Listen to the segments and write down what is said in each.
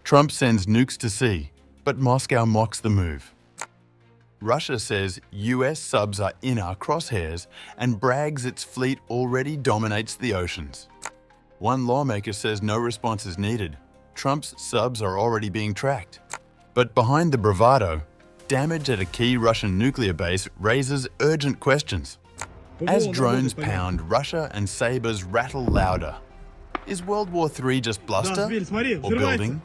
Trump sends nukes to sea, but Moscow mocks the move. Russia says US subs are in our crosshairs and brags its fleet already dominates the oceans. One lawmaker says no response is needed. Trump's subs are already being tracked. But behind the bravado, damage at a key Russian nuclear base raises urgent questions. As drones pound, Russia and sabers rattle louder. Is World War III just bluster or building?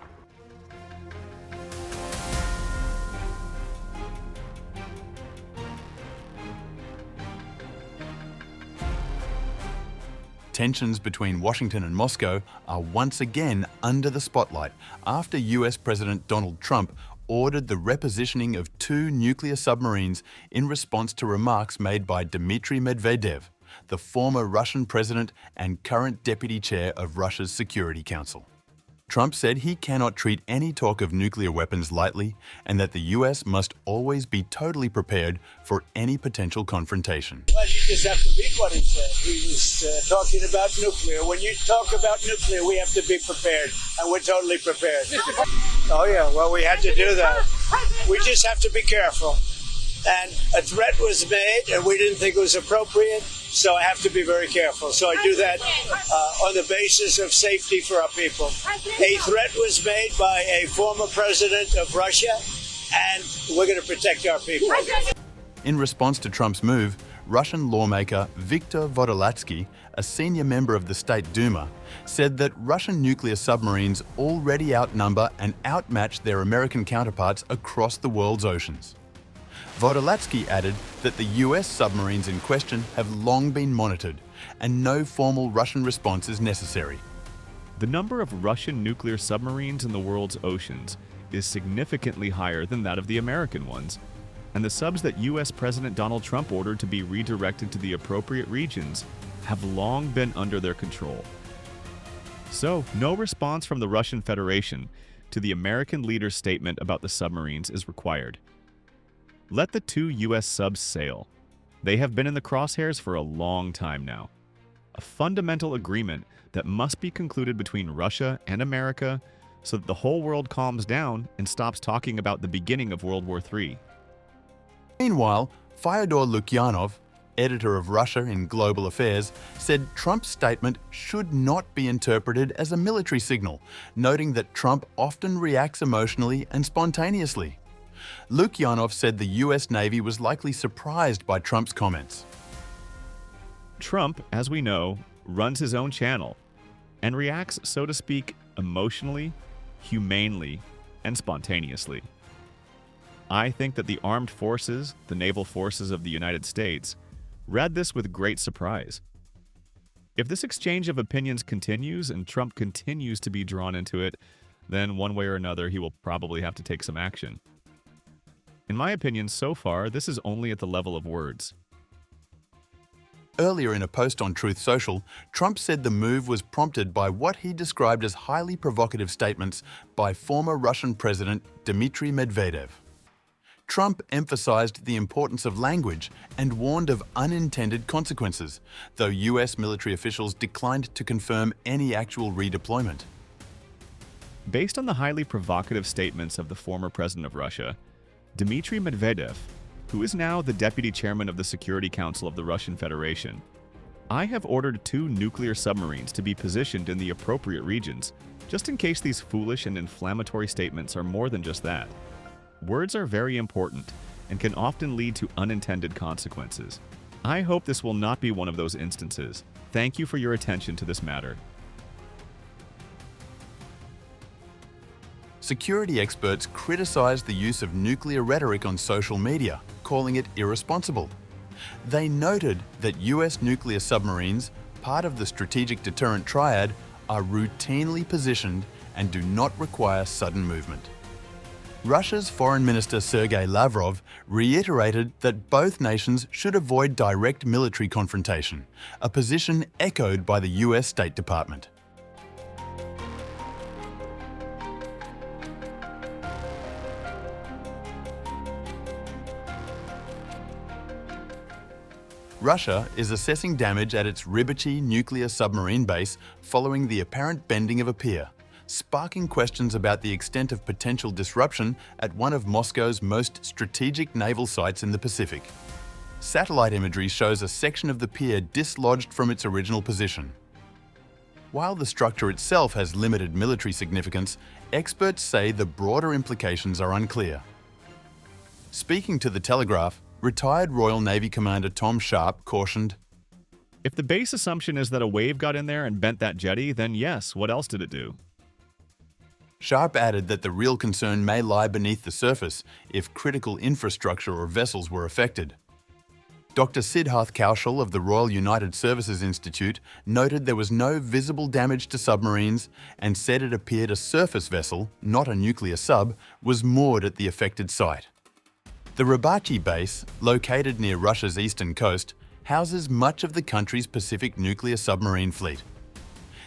Tensions between Washington and Moscow are once again under the spotlight after US President Donald Trump ordered the repositioning of 2 nuclear submarines in response to remarks made by Dmitry Medvedev, the former Russian president and current deputy chair of Russia's Security Council. Trump said he cannot treat any talk of nuclear weapons lightly and that the US must always be totally prepared for any potential confrontation. Well, you just have to read what he said. He was talking about nuclear. When you talk about nuclear, we have to be prepared, and we're totally prepared. Oh, yeah, well, we had to do that. We just have to be careful. And a threat was made, and we didn't think it was appropriate, so I have to be very careful. So I do that on the basis of safety for our people. A threat was made by a former president of Russia, and we're going to protect our people. In response to Trump's move, Russian lawmaker Viktor Vodolatsky, a senior member of the State Duma, said that Russian nuclear submarines already outnumber and outmatch their American counterparts across the world's oceans. Vodolatsky added that the US submarines in question have long been monitored and no formal Russian response is necessary. The number of Russian nuclear submarines in the world's oceans is significantly higher than that of the American ones, and the subs that US President Donald Trump ordered to be redirected to the appropriate regions have long been under their control. So, no response from the Russian Federation to the American leader's statement about the submarines is required. Let the 2 US subs sail. They have been in the crosshairs for a long time now. A fundamental agreement that must be concluded between Russia and America so that the whole world calms down and stops talking about the beginning of World War III. Meanwhile, Fyodor Lukyanov, editor of Russia in Global Affairs, said Trump's statement should not be interpreted as a military signal, noting that Trump often reacts emotionally and spontaneously. Lukyanov said the US Navy was likely surprised by Trump's comments. Trump, as we know, runs his own channel and reacts, so to speak, emotionally, humanely, and spontaneously. I think that the armed forces, the naval forces of the United States, read this with great surprise. If this exchange of opinions continues and Trump continues to be drawn into it, then one way or another he will probably have to take some action. In my opinion, so far, this is only at the level of words. Earlier in a post on Truth Social, Trump said the move was prompted by what he described as highly provocative statements by former Russian President Dmitry Medvedev. Trump emphasized the importance of language and warned of unintended consequences, though US military officials declined to confirm any actual redeployment. Based on the highly provocative statements of the former president of Russia, Dmitry Medvedev, who is now the deputy chairman of the Security Council of the Russian Federation, I have ordered 2 nuclear submarines to be positioned in the appropriate regions, just in case these foolish and inflammatory statements are more than just that. Words are very important and can often lead to unintended consequences. I hope this will not be one of those instances. Thank you for your attention to this matter. Security experts criticized the use of nuclear rhetoric on social media, calling it irresponsible. They noted that US nuclear submarines, part of the strategic deterrent triad, are routinely positioned and do not require sudden movement. Russia's Foreign Minister Sergei Lavrov reiterated that both nations should avoid direct military confrontation, a position echoed by the US State Department. Russia is assessing damage at its Rybachiy nuclear submarine base following the apparent bending of a pier, sparking questions about the extent of potential disruption at one of Moscow's most strategic naval sites in the Pacific. Satellite imagery shows a section of the pier dislodged from its original position. While the structure itself has limited military significance, experts say the broader implications are unclear. Speaking to The Telegraph, retired Royal Navy Commander Tom Sharp cautioned, "If the base assumption is that a wave got in there and bent that jetty, then yes, what else did it do?" Sharp added that the real concern may lie beneath the surface if critical infrastructure or vessels were affected. Dr. Siddharth Kaushal of the Royal United Services Institute noted there was no visible damage to submarines and said it appeared a surface vessel, not a nuclear sub, was moored at the affected site. The Rybachiy base, located near Russia's eastern coast, houses much of the country's Pacific nuclear submarine fleet.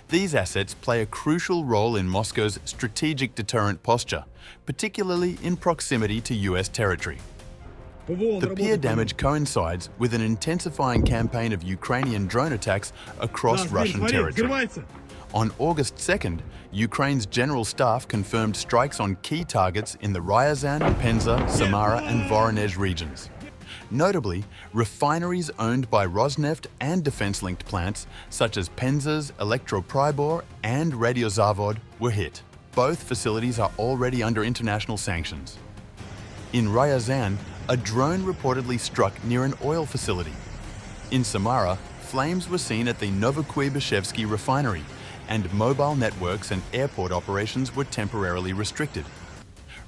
These assets play a crucial role in Moscow's strategic deterrent posture, particularly in proximity to US territory. The pier damage coincides with an intensifying campaign of Ukrainian drone attacks across Russian territory. On August 2nd, Ukraine's general staff confirmed strikes on key targets in the Ryazan, Penza, Samara and Voronezh regions. Notably, refineries owned by Rosneft and defense-linked plants such as Penza's Elektropribor and Radiozavod were hit. Both facilities are already under international sanctions. In Ryazan, a drone reportedly struck near an oil facility. In Samara, flames were seen at the Novokuybishevsky refinery, and mobile networks and airport operations were temporarily restricted.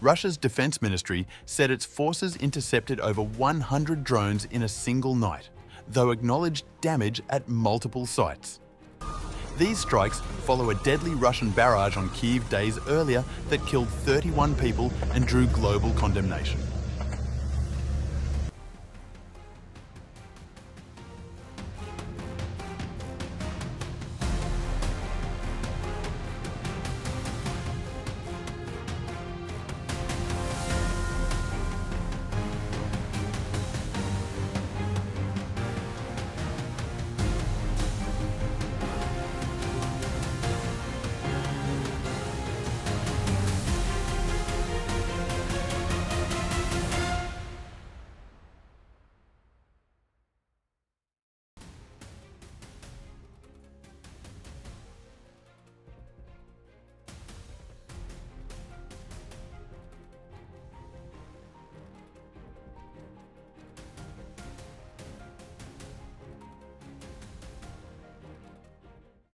Russia's defense ministry said its forces intercepted over 100 drones in a single night, though acknowledged damage at multiple sites. These strikes follow a deadly Russian barrage on Kyiv days earlier that killed 31 people and drew global condemnation.